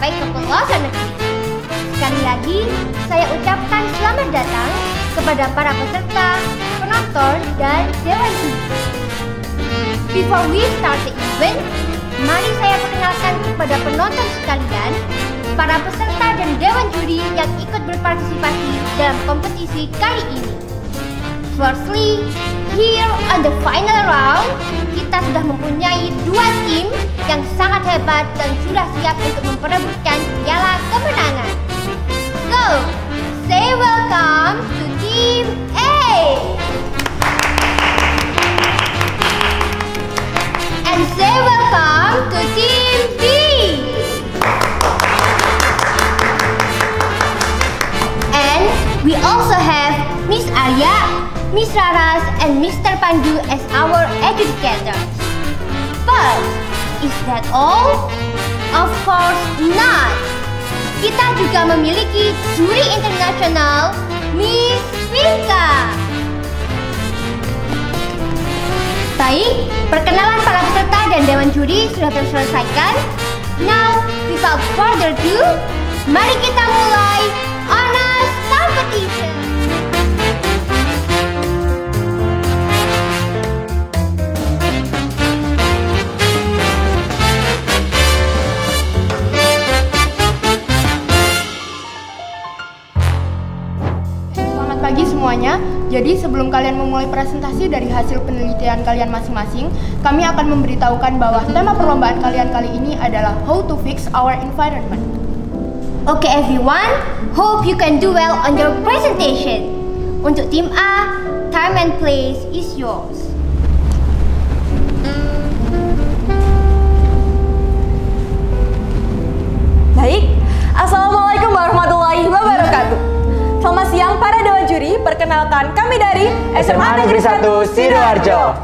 sampai ke pelosok negeri. Sekali lagi, saya ucapkan selamat datang kepada para peserta, penonton, dan dewan juri. Before we start the event, mari saya perkenalkan kepada penonton sekalian, para peserta dan dewan juri yang ikut berpartisipasi dalam kompetisi kali ini. Firstly, here on the final round, kita sudah mempunyai dua tim yang sangat hebat dan sudah siap untuk memperebutkan piala kemenangan. So, say welcome to Team A. And say welcome to Team B. And we also have Miss Arya, Miss Raras, and Mr. Pandu as our educators. But, is that all? Of course not. Kita juga memiliki juri internasional, Miss Vinka. Baik, perkenalan para peserta dan dewan juri sudah terselesaikan. Now, without further ado, mari kita mulai honors competition. Pagi semuanya, jadi sebelum kalian memulai presentasi dari hasil penelitian kalian masing-masing, kami akan memberitahukan bahwa tema perlombaan kalian kali ini adalah How to Fix Our Environment. Okay everyone, hope you can do well on your presentation. Untuk tim A, time and place is yours. Baik, Assalamualaikum warahmatullahi wabarakatuh. Selamat siang para dewan juri, perkenalkan kami dari SMA Negeri 1 Sidoarjo.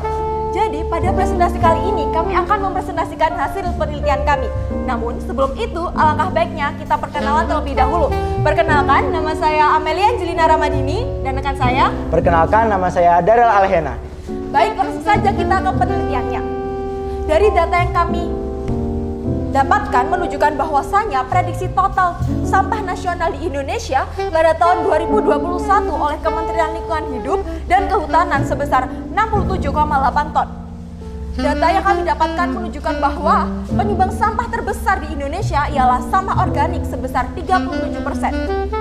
Jadi pada presentasi kali ini kami akan mempresentasikan hasil penelitian kami. Namun sebelum itu alangkah baiknya kita perkenalan terlebih dahulu. Perkenalkan, nama saya Amelia Angelina Ramadini dan rekan saya. Perkenalkan, nama saya Darel Alhena. Baik, langsung saja kita ke penelitiannya. Dari data yang kami dapatkan menunjukkan bahwasanya prediksi total sampah nasional di Indonesia pada tahun 2021 oleh Kementerian Lingkungan Hidup dan Kehutanan sebesar 67,8 ton. Data yang kami dapatkan menunjukkan bahwa penyumbang sampah terbesar di Indonesia ialah sampah organik sebesar 37%.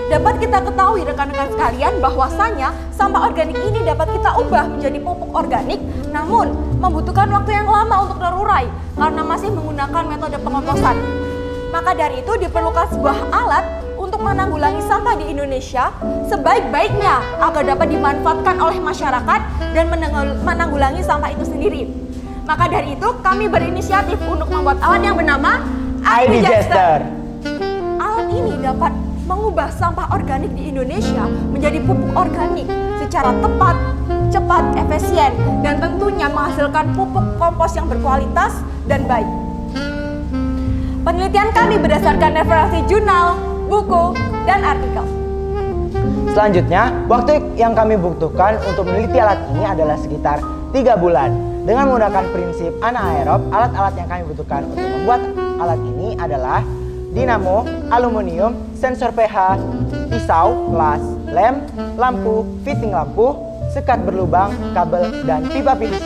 Dapat kita ketahui rekan-rekan sekalian bahwasanya sampah organik ini dapat kita ubah menjadi pupuk organik, namun membutuhkan waktu yang lama untuk terurai karena masih menggunakan metode pengomposan. Maka dari itu diperlukan sebuah alat untuk menanggulangi sampah di Indonesia sebaik-baiknya agar dapat dimanfaatkan oleh masyarakat dan menanggulangi sampah itu sendiri. Maka dari itu kami berinisiatif untuk membuat alat yang bernama iDigester. Alat ini dapat mengubah sampah organik di Indonesia menjadi pupuk organik secara tepat, cepat, efisien, dan tentunya menghasilkan pupuk kompos yang berkualitas dan baik. Penelitian kami berdasarkan referensi jurnal, buku, dan artikel. Selanjutnya, waktu yang kami butuhkan untuk meneliti alat ini adalah sekitar 3 bulan. Dengan menggunakan prinsip anaerob, alat-alat yang kami butuhkan untuk membuat alat ini adalah dinamo, aluminium, sensor pH, pisau, las, lem, lampu, fitting lampu, sekat berlubang, kabel, dan pipa PVC.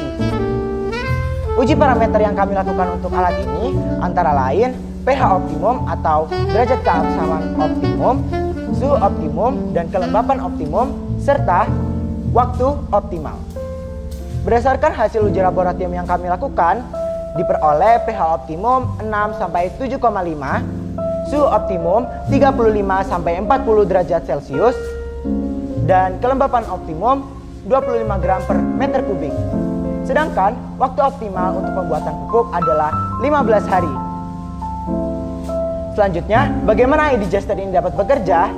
Uji parameter yang kami lakukan untuk alat ini antara lain pH optimum atau derajat keabsahan optimum, suhu optimum, dan kelembapan optimum, serta waktu optimal. Berdasarkan hasil uji laboratorium yang kami lakukan, diperoleh pH optimum 6-7,5, suhu optimum 35-40 derajat Celcius, dan kelembapan optimum 25 gram per meter kubik. Sedangkan waktu optimal untuk pembuatan pupuk adalah 15 hari. Selanjutnya, bagaimana iDigester ini dapat bekerja?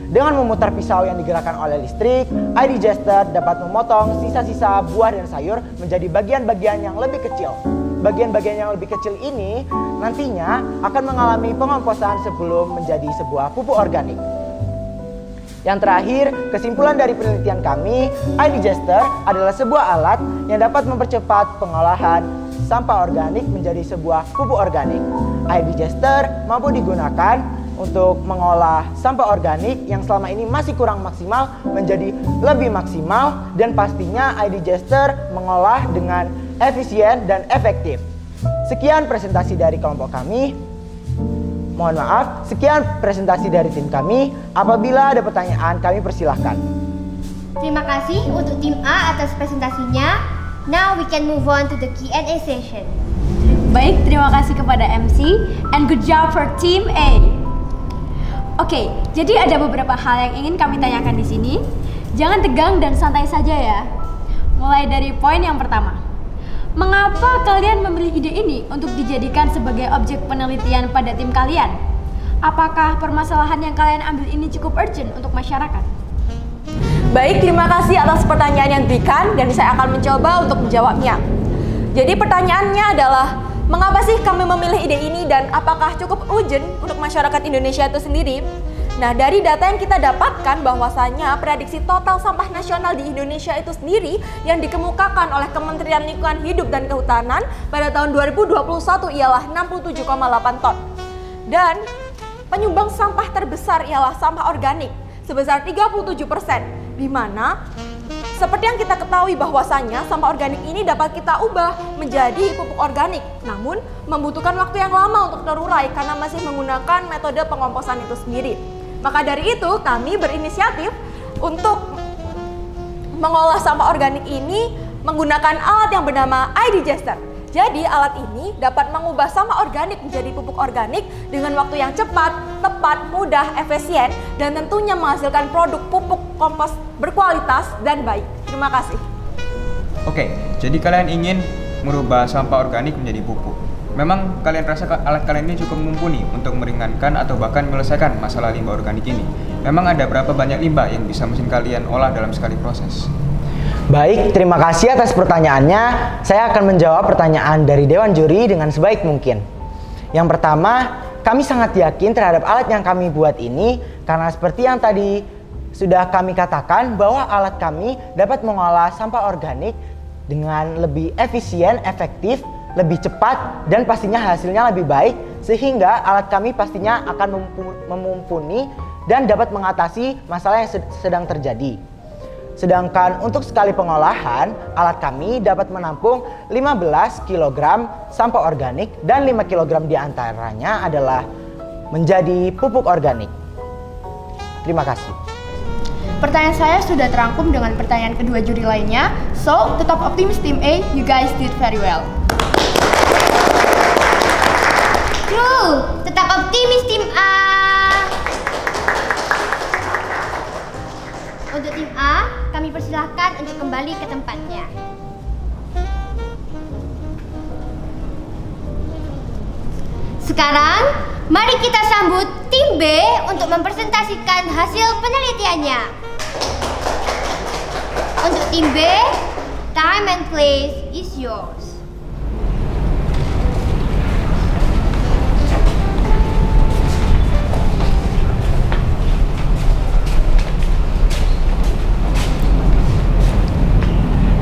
Dengan memutar pisau yang digerakkan oleh listrik, iDigester dapat memotong sisa-sisa buah dan sayur menjadi bagian-bagian yang lebih kecil. Bagian-bagian yang lebih kecil ini nantinya akan mengalami pengomposan sebelum menjadi sebuah pupuk organik. Yang terakhir, kesimpulan dari penelitian kami, iDigester adalah sebuah alat yang dapat mempercepat pengolahan sampah organik menjadi sebuah pupuk organik. Air digester mampu digunakan untuk mengolah sampah organik yang selama ini masih kurang maksimal menjadi lebih maksimal, dan pastinya air digester mengolah dengan efisien dan efektif. Sekian presentasi dari kelompok kami. Mohon maaf, sekian presentasi dari tim kami. Apabila ada pertanyaan, kami persilahkan. Terima kasih untuk tim A atas presentasinya. Now we can move on to the Q&A session. Baik, terima kasih kepada MC and good job for Team A. Oke, jadi ada beberapa hal yang ingin kami tanyakan di sini. Jangan tegang dan santai saja ya. Mulai dari poin yang pertama. Mengapa kalian memilih ide ini untuk dijadikan sebagai objek penelitian pada tim kalian? Apakah permasalahan yang kalian ambil ini cukup urgent untuk masyarakat? Baik, terima kasih atas pertanyaan yang diberikan dan saya akan mencoba untuk menjawabnya. Jadi pertanyaannya adalah, mengapa sih kami memilih ide ini dan apakah cukup urgent untuk masyarakat Indonesia itu sendiri? Nah, dari data yang kita dapatkan bahwasanya prediksi total sampah nasional di Indonesia itu sendiri yang dikemukakan oleh Kementerian Lingkungan Hidup dan Kehutanan pada tahun 2021 ialah 67,8 ton. Dan penyumbang sampah terbesar ialah sampah organik sebesar 37%, di mana seperti yang kita ketahui bahwasanya sampah organik ini dapat kita ubah menjadi pupuk organik, namun membutuhkan waktu yang lama untuk terurai karena masih menggunakan metode pengomposan itu sendiri. Maka dari itu kami berinisiatif untuk mengolah sampah organik ini menggunakan alat yang bernama iDigester. Jadi alat ini dapat mengubah sampah organik menjadi pupuk organik dengan waktu yang cepat, tepat, mudah, efisien, dan tentunya menghasilkan produk pupuk kompos berkualitas dan baik. Terima kasih. Oke, jadi kalian ingin merubah sampah organik menjadi pupuk. Memang kalian rasa alat kalian ini cukup mumpuni untuk meringankan atau bahkan menyelesaikan masalah limbah organik ini? Memang ada berapa banyak limbah yang bisa mesin kalian olah dalam sekali proses? Baik, terima kasih atas pertanyaannya. Saya akan menjawab pertanyaan dari Dewan Juri dengan sebaik mungkin. Yang pertama, kami sangat yakin terhadap alat yang kami buat ini karena seperti yang tadi sudah kami katakan bahwa alat kami dapat mengolah sampah organik dengan lebih efisien, efektif, lebih cepat, dan pastinya hasilnya lebih baik, sehingga alat kami pastinya akan memumpuni dan dapat mengatasi masalah yang sedang terjadi. Sedangkan untuk sekali pengolahan, alat kami dapat menampung 15 kg sampah organik dan 5 kg diantaranya adalah menjadi pupuk organik. Terima kasih. Pertanyaan saya sudah terangkum dengan pertanyaan kedua juri lainnya. So, tetap optimis tim A, you guys did very well. True, tetap optimis tim A. Untuk tim A, kami persilahkan untuk kembali ke tempatnya. Sekarang, mari kita sambut tim B untuk mempresentasikan hasil penelitiannya. Untuk tim B, time and place is yours.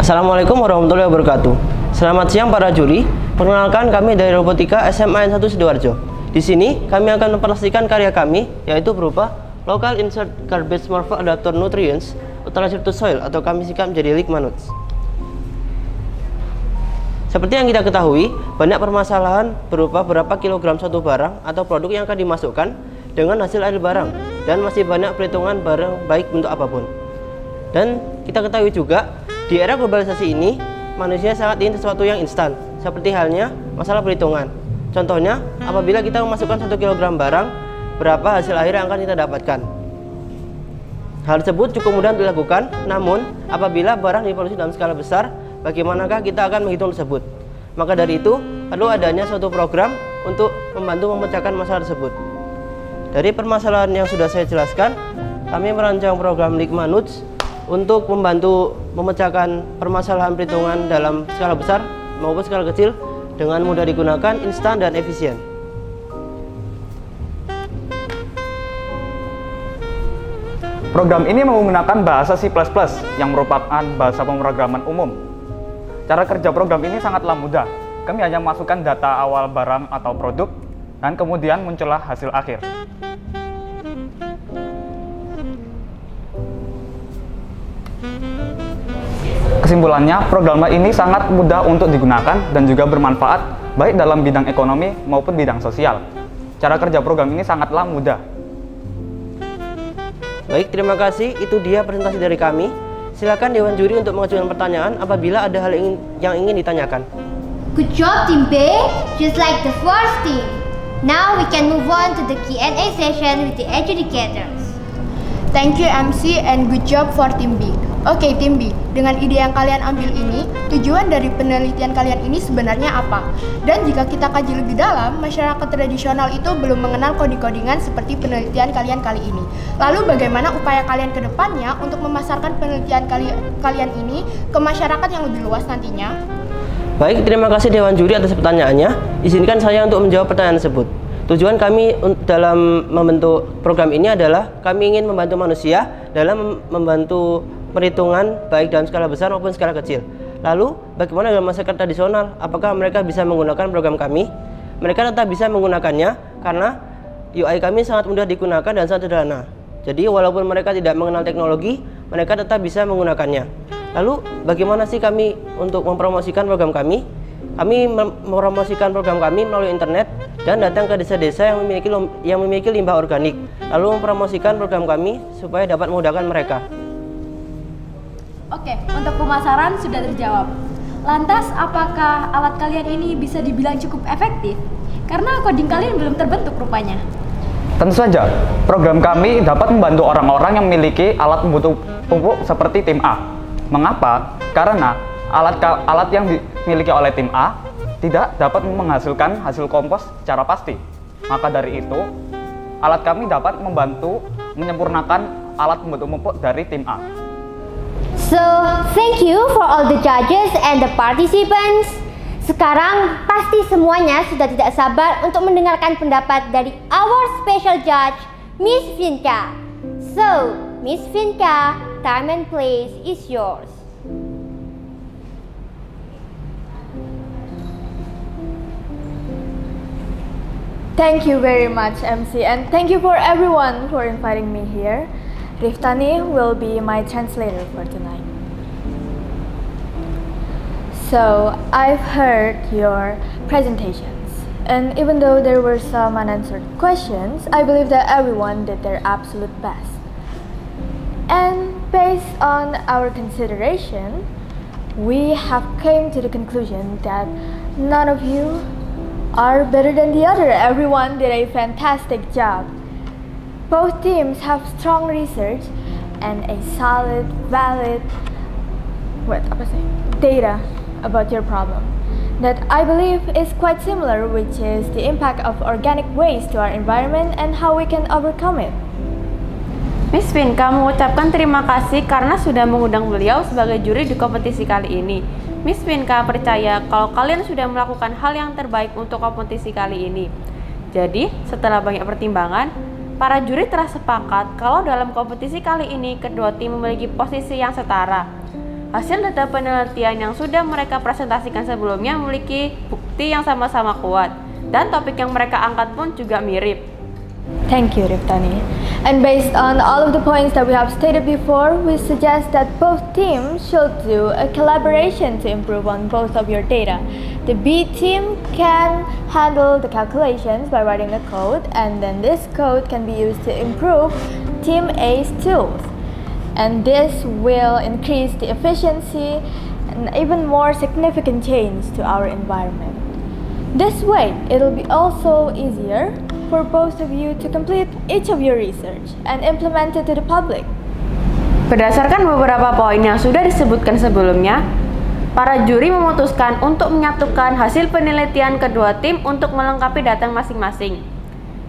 Assalamualaikum warahmatullahi wabarakatuh. Selamat siang para juri. Perkenalkan, kami dari Robotika SMA N1 Sidoarjo. Di sini kami akan mempresentasikan karya kami, yaitu berupa Local Insert Garbage Morpho Adapter Nutrients Utilizer to Soil, atau kami singkat menjadi LIGMA-NUTS. Seperti yang kita ketahui, banyak permasalahan berupa berapa kilogram suatu barang atau produk yang akan dimasukkan dengan hasil akhir barang, dan masih banyak perhitungan barang baik bentuk apapun. Dan kita ketahui juga, di era globalisasi ini, manusia sangat ingin sesuatu yang instan, seperti halnya masalah perhitungan. Contohnya, apabila kita memasukkan 1 kg barang, berapa hasil akhir yang akan kita dapatkan. Hal tersebut cukup mudah dilakukan, namun apabila barang diproduksi dalam skala besar, bagaimanakah kita akan menghitung tersebut? Maka dari itu, perlu adanya suatu program untuk membantu memecahkan masalah tersebut. Dari permasalahan yang sudah saya jelaskan, kami merancang program LIGMA-NUTS untuk membantu memecahkan permasalahan perhitungan dalam skala besar maupun skala kecil dengan mudah digunakan, instan, dan efisien. Program ini menggunakan bahasa C++ yang merupakan bahasa pemrograman umum. Cara kerja program ini sangatlah mudah. kami hanya masukkan data awal barang atau produk, dan kemudian muncullah hasil akhir. Kesimpulannya, program ini sangat mudah untuk digunakan dan juga bermanfaat baik dalam bidang ekonomi maupun bidang sosial. Cara kerja program ini sangatlah mudah. Baik, terima kasih. Itu dia presentasi dari kami. Silakan Dewan Juri untuk mengajukan pertanyaan apabila ada hal yang ingin ditanyakan. Good job, Team B. Just like the first team. Now we can move on to the Q&A session with the adjudicators. Thank you MC and good job for Team B. Oke, Tim B, dengan ide yang kalian ambil ini, tujuan dari penelitian kalian ini sebenarnya apa? Dan jika kita kaji lebih dalam, masyarakat tradisional itu belum mengenal coding-codingan seperti penelitian kalian kali ini. Lalu bagaimana upaya kalian ke depannya untuk memasarkan penelitian kalian ini ke masyarakat yang lebih luas nantinya? Baik, terima kasih Dewan Juri atas pertanyaannya. Izinkan saya untuk menjawab pertanyaan tersebut. Tujuan kami dalam membentuk program ini adalah kami ingin membantu manusia dalam membantu perhitungan baik dalam skala besar maupun skala kecil. Lalu, bagaimana dengan masyarakat tradisional? Apakah mereka bisa menggunakan program kami? Mereka tetap bisa menggunakannya karena UI kami sangat mudah digunakan dan sangat sederhana. Jadi, walaupun mereka tidak mengenal teknologi, mereka tetap bisa menggunakannya. Lalu, bagaimana sih kami untuk mempromosikan program kami? Kami mempromosikan program kami melalui internet dan datang ke desa-desa yang memiliki limbah organik, lalu mempromosikan program kami supaya dapat memudahkan mereka. Oke, untuk pemasaran sudah terjawab. Lantas, apakah alat kalian ini bisa dibilang cukup efektif? Karena coding kalian belum terbentuk rupanya. Tentu saja, program kami dapat membantu orang-orang yang memiliki alat pembentuk pupuk seperti tim A. Mengapa? Karena alat yang dimiliki oleh tim A tidak dapat menghasilkan hasil kompos secara pasti. Maka dari itu, alat kami dapat membantu menyempurnakan alat pembentuk pupuk dari tim A. So, thank you for all the judges and the participants. Sekarang pasti semuanya sudah tidak sabar untuk mendengarkan pendapat dari our special judge, Miss Vinka. So, Miss Vinka, time and place is yours. Thank you very much, MC, and thank you for everyone for inviting me here. Riftani will be my translator for tonight. So, I've heard your presentations, and even though there were some unanswered questions, I believe that everyone did their absolute best. And based on our consideration, we have come to the conclusion that none of you are better than the other. Everyone did a fantastic job. Both teams have strong research and a solid, valid data about your problem that I believe is quite similar, which is the impact of organic waste to our environment and how we can overcome it. Miss Vinka mengucapkan terima kasih karena sudah mengundang beliau sebagai juri di kompetisi kali ini. Miss Vinka percaya kalau kalian sudah melakukan hal yang terbaik untuk kompetisi kali ini. Jadi, setelah banyak pertimbangan, para juri telah sepakat kalau dalam kompetisi kali ini kedua tim memiliki posisi yang setara. Hasil data penelitian yang sudah mereka presentasikan sebelumnya memiliki bukti yang sama-sama kuat, dan topik yang mereka angkat pun juga mirip. Thank you, Riftani. And based on all of the points that we have stated before, we suggest that both teams should do a collaboration to improve on both of your data. The B team can handle the calculations by writing the code, and then this code can be used to improve Team A's tools. And this will increase the efficiency and even more significant change to our environment. This way, it'll be also easier for both of you to complete each of your research and implement it to the public. Berdasarkan beberapa poin yang sudah disebutkan sebelumnya, para juri memutuskan untuk menyatukan hasil penelitian kedua tim untuk melengkapi data masing-masing.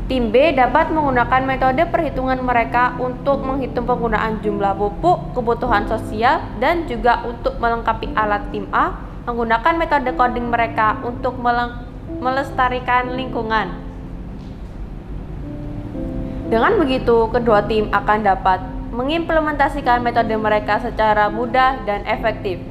Tim B dapat menggunakan metode perhitungan mereka untuk menghitung penggunaan jumlah pupuk, kebutuhan sosial, dan juga untuk melengkapi alat tim A menggunakan metode coding mereka untuk melestarikan lingkungan. Dengan begitu, kedua tim akan dapat mengimplementasikan metode mereka secara mudah dan efektif.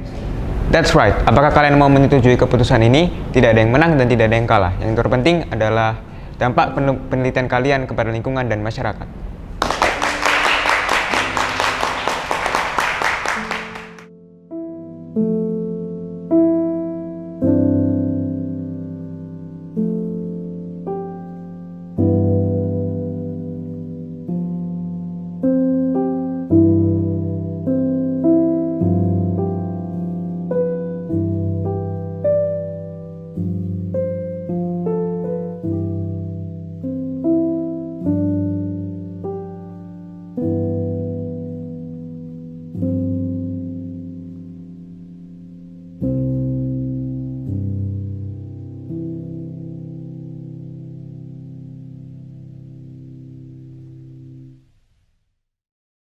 That's right. Apakah kalian mau menyetujui keputusan ini? Tidak ada yang menang dan tidak ada yang kalah. Yang terpenting adalah dampak penelitian kalian kepada lingkungan dan masyarakat.